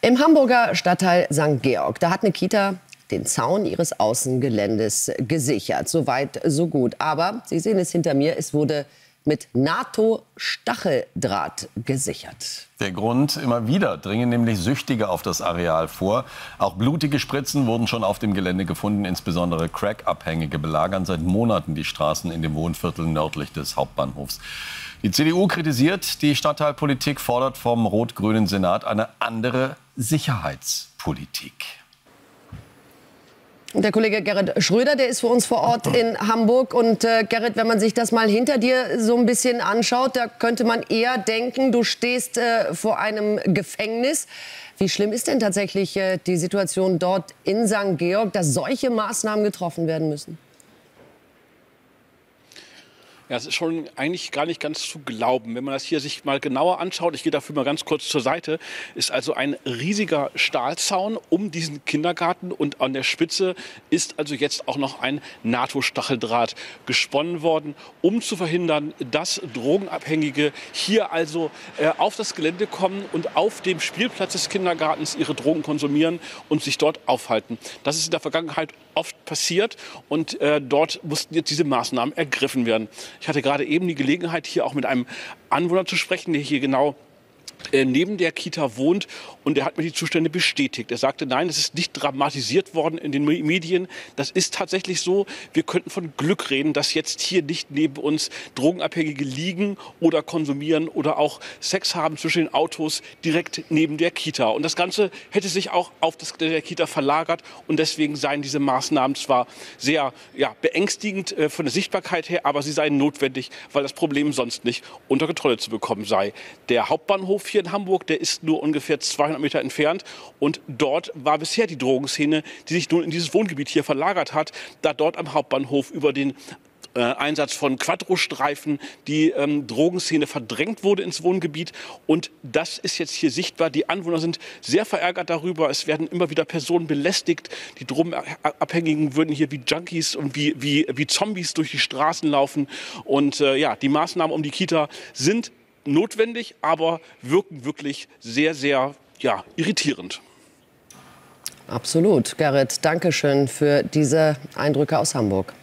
Im Hamburger Stadtteil St. Georg, da hat eine Kita den Zaun ihres Außengeländes gesichert. So weit, so gut. Aber, Sie sehen es hinter mir, es wurde mit NATO-Stacheldraht gesichert. Der Grund: immer wieder dringen nämlich Süchtige auf das Areal vor. Auch blutige Spritzen wurden schon auf dem Gelände gefunden. Insbesondere Crack-Abhängige belagern seit Monaten die Straßen in dem Wohnviertel nördlich des Hauptbahnhofs. Die CDU kritisiert die Stadtteilpolitik, fordert vom rot-grünen Senat eine andere Sicherheitspolitik. Und der Kollege Gerrit Schröder, der ist für uns vor Ort in Hamburg. Und Gerrit, wenn man sich das mal hinter dir so ein bisschen anschaut, da könnte man eher denken, du stehst vor einem Gefängnis. Wie schlimm ist denn tatsächlich die Situation dort in St. Georg, dass solche Maßnahmen getroffen werden müssen? Ja, es ist schon eigentlich gar nicht ganz zu glauben. Wenn man das hier sich mal genauer anschaut, ich gehe dafür mal ganz kurz zur Seite, ist also ein riesiger Stahlzaun um diesen Kindergarten und an der Spitze ist also jetzt auch noch ein NATO-Stacheldraht gesponnen worden, um zu verhindern, dass Drogenabhängige hier also auf das Gelände kommen und auf dem Spielplatz des Kindergartens ihre Drogen konsumieren und sich dort aufhalten. Das ist in der Vergangenheit oft passiert und dort mussten jetzt diese Maßnahmen ergriffen werden. Ich hatte gerade eben die Gelegenheit, hier auch mit einem Anwohner zu sprechen, der hier genau neben der Kita wohnt, und er hat mir die Zustände bestätigt. Er sagte, nein, das ist nicht dramatisiert worden in den Medien. Das ist tatsächlich so. Wir könnten von Glück reden, dass jetzt hier nicht neben uns Drogenabhängige liegen oder konsumieren oder auch Sex haben zwischen den Autos direkt neben der Kita. Und das Ganze hätte sich auch auf das Gelände der Kita verlagert, und deswegen seien diese Maßnahmen zwar sehr beängstigend von der Sichtbarkeit her, aber sie seien notwendig, weil das Problem sonst nicht unter Kontrolle zu bekommen sei. Der Hauptbahnhof hier in Hamburg, der ist nur ungefähr 200 Meter entfernt, und dort war bisher die Drogenszene, die sich nun in dieses Wohngebiet hier verlagert hat, da dort am Hauptbahnhof über den Einsatz von Quattro-Streifen die Drogenszene verdrängt wurde ins Wohngebiet, und das ist jetzt hier sichtbar. Die Anwohner sind sehr verärgert darüber. Es werden immer wieder Personen belästigt. Die Drogenabhängigen würden hier wie Junkies und wie Zombies durch die Straßen laufen, und die Maßnahmen um die Kita sind notwendig, aber wirken wirklich sehr, sehr irritierend. Absolut. Gerrit, danke schön für diese Eindrücke aus Hamburg.